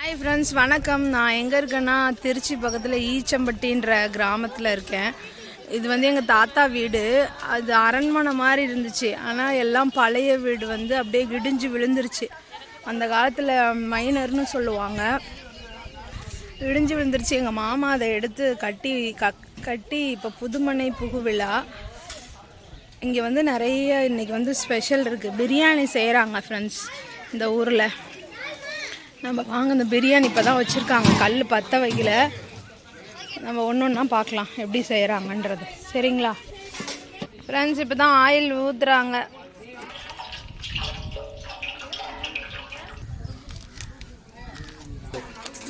Hi friends, வணக்கம். நான் எங்கே இருக்கேன்னா திருச்சி பக்கத்தில் ஈச்சம்பட்டின்ற கிராமத்தில் இருக்கேன். இது வந்து எங்கள் தாத்தா வீடு. அது அரண்மனை மாதிரி இருந்துச்சு. ஆனால் எல்லாம் பழைய வீடு வந்து அப்படியே இடிஞ்சு விழுந்துருச்சு. அந்த காலத்தில் மைனர்னு சொல்லுவாங்க. இடிஞ்சு விழுந்துருச்சு. எங்கள் மாமா அதை எடுத்து கட்டி இப்போ புதுமனை புகுவிழா. இங்கே வந்து நிறைய இன்றைக்கி வந்து ஸ்பெஷல் இருக்குது. பிரியாணி செய்கிறாங்க ஃப்ரெண்ட்ஸ் இந்த ஊரில். நம்ம வாங்க, இந்த பிரியாணி இப்போ தான் வச்சுருக்காங்க, கல் பற்ற வைக்கல. நம்ம ஒன்று ஒன்றா பார்க்கலாம் எப்படி செய்கிறாங்கன்றது. சரிங்களா ஃப்ரெண்ட்ஸ்? இப்போ தான் ஆயில் ஊற்றுறாங்க.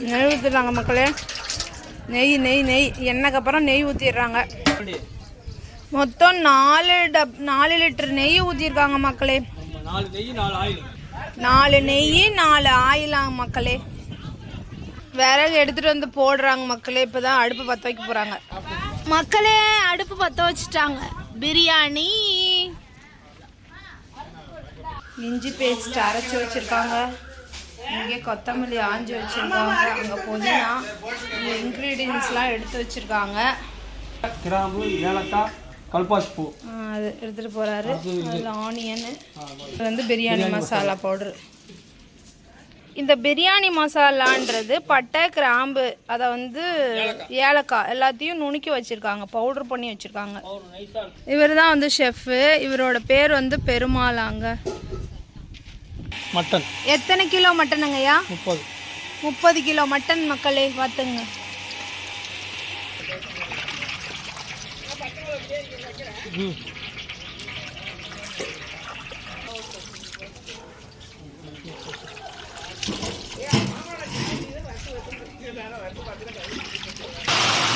நெய் ஊற்றிடுறாங்க மக்களே. நெய் எண்ணெய்க்கு அப்புறம் நெய் ஊற்றிடுறாங்க. மொத்தம் 4 லிட்டர் நெய் ஊற்றிருக்காங்க மக்களே. 4 நெய் 4 ஆயிலாங்க மக்களே. விறகு எடுத்துகிட்டு வந்து போடுறாங்க மக்களே. இப்போ தான் அடுப்பு பற்ற வைக்க போகிறாங்க மக்களே. அடுப்பு பற்ற வச்சுட்டாங்க. பிரியாணி இஞ்சி பேஸ்ட் அரைச்சி வச்சுருக்காங்க. இங்கே கொத்தமல்லி ஆஞ்சி வச்சுருக்காங்க. அங்கே புதினா, இந்த இன்க்ரீடியன்ஸ்லாம் எடுத்து வச்சுருக்காங்க. கிராம்பு, ஏலக்காய், கல்பாசி பூ அது எடுத்துகிட்டு போகிறாரு. அதில் ஆனியனு. இது வந்து பிரியாணி மசாலா பவுட்ரு. இந்த பிரியாணி மசாலான்றது பட்டை, கிராம்பு, அதை வந்து ஏலக்காய் எல்லாத்தையும் நுணுக்கி வச்சுருக்காங்க, பவுட்ரு பண்ணி வச்சுருக்காங்க. இவர் தான் வந்து ஷெஃப்பு. இவரோட பேர் வந்து பெருமாளாங்க. மட்டன் எத்தனை கிலோ மட்டனுங்கய்யா? 30 கிலோ மட்டன் மக்களே. பார்த்துங்க.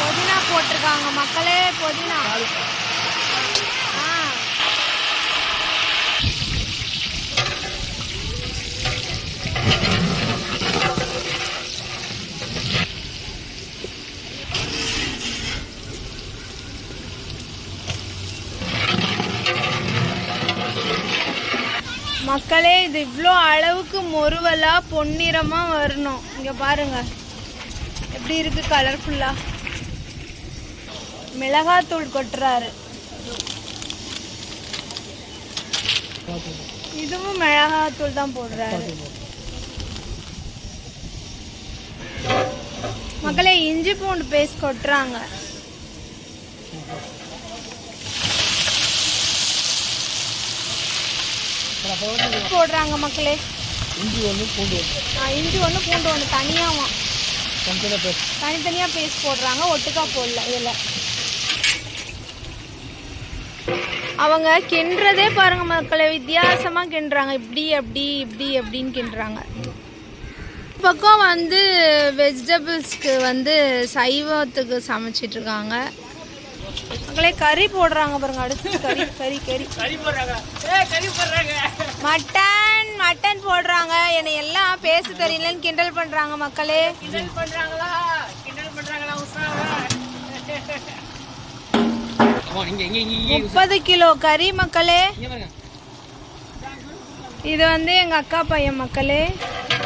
புதினா போட்டிருக்காங்க மக்களே. புதினா மக்களே. இது இவ்வளோ அளவுக்கு மொருவலாக பொன்னிறமாக வரணும். இங்கே பாருங்கள் எப்படி இருக்குது கலர்ஃபுல்லாக. மிளகாத்தூள் கொட்டுறாரு. இதுவும் மிளகாத்தூள் தான் போடுறாரு மக்களே. இஞ்சி பூண்டு பேஸ்ட் கொட்டுறாங்க. போடுறாங்க மக்களே. இஞ்சி ஒன்று பூண்டு ஒன்று தனியாக தனித்தனியாக பேஸ்ட் போடுறாங்க. ஒட்டுக்கா போடல. இதில் அவங்க கிண்டுறதே பாருங்க மக்களே, வித்தியாசமாக கிண்டுறாங்க. இப்படி அப்படின்னு கிண்டுறாங்க. பக்கம் வந்து வெஜிடபிள்ஸ்க்கு வந்து சைவத்துக்கு சமைச்சிட்ருக்காங்க மக்களே. கறி போடுறாங்க பாருங்க. அடுத்து கறி மட்டன் போடுறாங்க. என்னை எல்லாம் பேச தெரியலன்னு கிண்டல் பண்றாங்க மக்களே. 30 கிலோ கறி மக்களே. இது வந்து எங்க அக்கா பையன் மக்களே.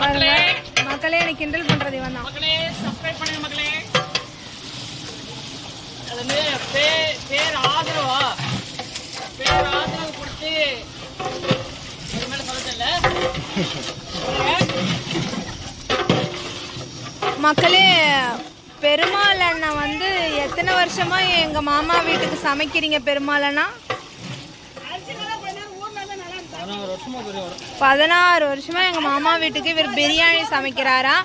பாருங்க மக்களே, எனக்கு கிண்டல் பண்றது இவன் தான். மக்களே, பெருமாள் அண்ணா வந்து எத்தனை வருஷமா எங்க மாமா வீட்டுக்கு சமைக்கிறீங்க? பெருமாள் அண்ணா 16 வருஷமா எங்க மாமா வீட்டுக்கு இவர் பிரியாணி சமைக்கிறாரா.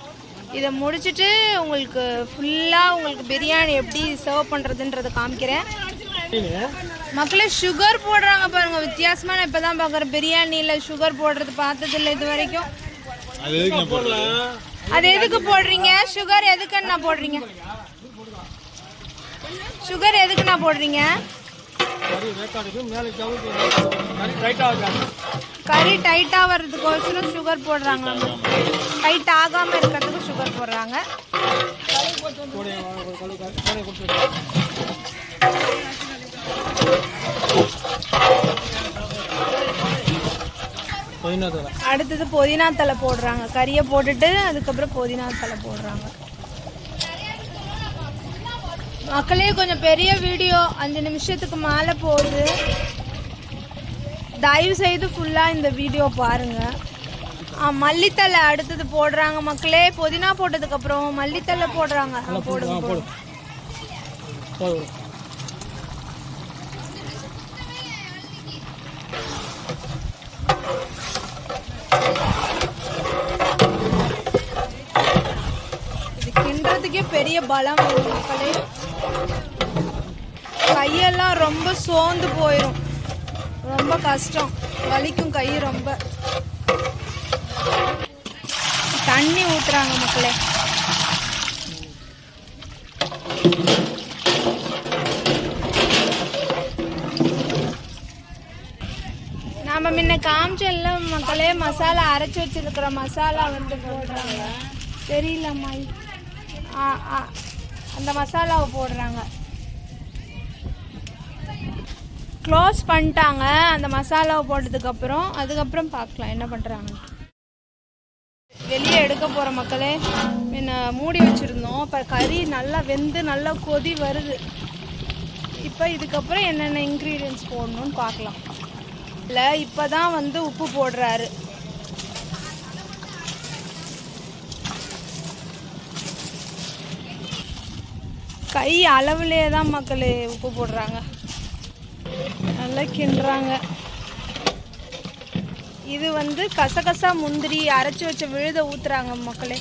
இதை முடிச்சுட்டு உங்களுக்கு ஃபுல்லாக உங்களுக்கு பிரியாணி எப்படி சர்வ் பண்ணுறதுன்றதை காமிக்கிறேன் மக்களே. சுகர் போடுறாங்க பாருங்க. வித்தியாசமாக நான் இப்போ தான் பார்க்குறேன். பிரியாணியில் சுகர் போடுறது பார்த்ததில்லை இது வரைக்கும். அது எதுக்கு போடுறீங்க? சுகர் எதுக்குண்ணா போடுறீங்க? கறி டைட்டாக வர்றதுக்கோசரம் சுகர் போடுறாங்க. டைட் ஆகாமல் இருக்கிறதுக்கு சுகர் போடுறாங்க. அடுத்தது புதினா தலை போடுறாங்க. கறியை போட்டுட்டு அதுக்கப்புறம் புதினா தலை போடுறாங்க. மக்களே கொஞ்சம் பெரிய வீடியோ, 5 நிமிஷத்துக்கு மேலே போகுது. தயவு செய்து ஃபுல்லாக இந்த வீடியோ பாருங்கள். மல்லித்தலை அடுத்தது போடுறாங்க மக்களே. புதினா போட்டதுக்கப்புறம் மல்லித்தலை போடுறாங்க. போடுங்க. இது கிண்டுறதுக்கே பெரிய பலம் வேணும் மக்களே. கையெல்லாம் ரொம்ப சோர்ந்து போயிடும். ரொம்ப கஷ்டம், வலிக்கும் கை ரொம்ப. தண்ணி ஊத்துறாங்க மக்களே. நாம முன்ன காமிச்சல்ல மக்களே, மசாலா அரைச்சி வச்சிருக்கிற மசாலா வந்து போடுறாங்க. தெரியலம்மா, அந்த மசாலாவை போடுறாங்க. க்ளோஸ் பண்ணிட்டாங்க அந்த மசாலாவை போட்டதுக்கப்புறம். அதுக்கப்புறம் பார்க்கலாம் என்ன பண்ணுறாங்க. வெளியே எடுக்க போகிற மக்களே. முன்ன மூடி வச்சுருந்தோம். இப்போ கறி நல்லா வெந்து நல்லா கொதி வருது. இப்போ இதுக்கப்புறம் என்னென்ன இன்க்ரீடியன்ட்ஸ் போடணும்னு பார்க்கலாம். இல்லை இப்போ தான் வந்து உப்பு போடுறாரு. கை அளவுலே தான் மக்களே உப்பு போடுறாங்க. நல்லா கிண்டுறாங்க. இது வந்து கசகசா முந்திரி அரைச்சி வச்ச விழுத ஊற்றுறாங்க மக்களே.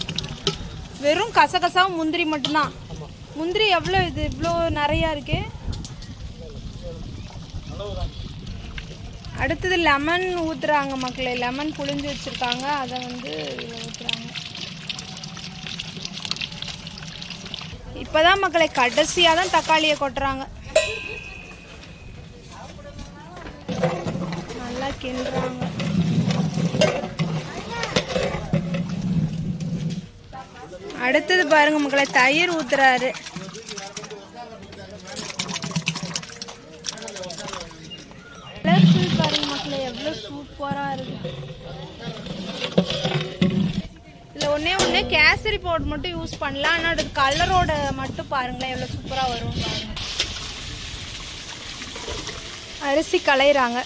வெறும் கசகசா முந்திரி மட்டும்தான். முந்திரி எவ்வளோ இது இவ்வளோ நிறையா இருக்கு. அடுத்தது லெமன் ஊற்றுறாங்க மக்களே. லெமன் புழிஞ்சு வச்சுருக்காங்க, அதை வந்து இதில் ஊற்றுறாங்க. இப்போ தான் மக்களே கடைசியாக தான் தக்காளியை கொட்டுறாங்க. நல்லா கிண்டுறாங்க. அடுத்தது பாருங்க மக்களே, தயிர் ஊத்துறாரு. பாருங்க மக்களே எவ்வளோ சூப்பராக இருக்கு. இதில் ஒன்று கேசரி பவுடர் மட்டும் யூஸ் பண்ணலாம். ஆனால் அது கலரோட மட்டும் பாருங்களேன் எவ்வளோ சூப்பராக வரும் பாருங்க. அரிசி களையிறாங்க.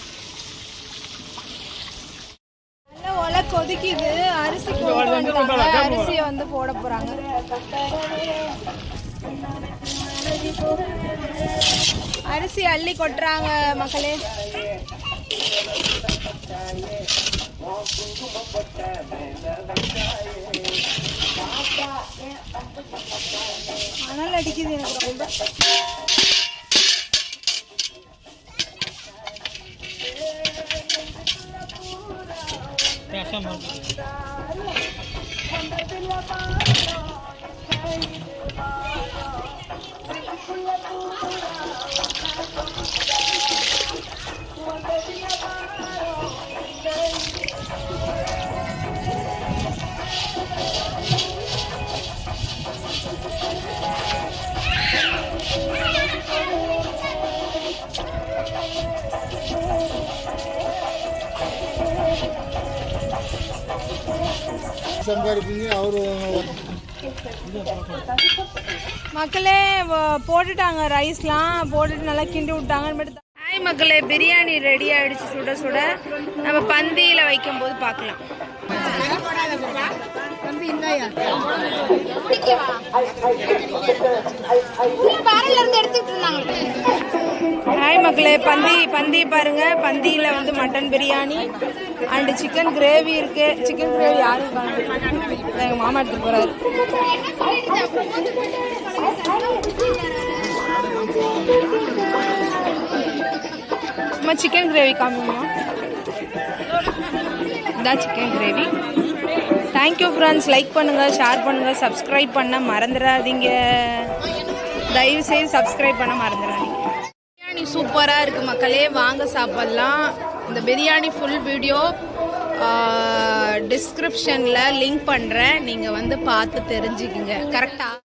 ஒலை கொதிக்குது. அரிசி கொண்டு வந்துட்டாங்க. அரிசியை வந்து போட போறாங்க. அரிசி அள்ளி கொட்டுறாங்க மக்களே. அனல் அடிக்குது எனக்கு ரொம்ப. மக்களே போட்டுட்டாங்க. ரைஸ்லாம் போட்டுட்டு நல்லா கிண்டி விட்டாங்க. ஹாய் மக்களே, பிரியாணி ரெடி ஆயிடுச்சு. சுட சுட நம்ம பந்தியில் வைக்கும் போது பார்க்கலாம். ஹாய் மக்களே, பந்தி பாருங்க. பந்தியில் வந்து mutton biryani and chicken gravy இருக்கு. சிக்கன் கிரேவி யாரும் எங்கள் மாமா எடுத்துட்டு போறாரு. சும்மா சிக்கன் கிரேவி காமிமா. இதான் chicken gravy. Thank you friends. Like பண்ணுங்கள், ஷேர் பண்ணுங்கள், சப்ஸ்கிரைப் பண்ண மறந்துடாதீங்க. தயவு செய்து சப்ஸ்கிரைப் பண்ண மறந்துடாதீங்க. பிரியாணி சூப்பராக இருக்குது மக்களே, வாங்க சாப்பிட்லாம். இந்த பிரியாணி ஃபுல் வீடியோ டிஸ்கிரிப்ஷனில் லிங்க் பண்ணுறேன். நீங்கள் வந்து பார்த்து தெரிஞ்சுக்குங்க. கரெக்டாக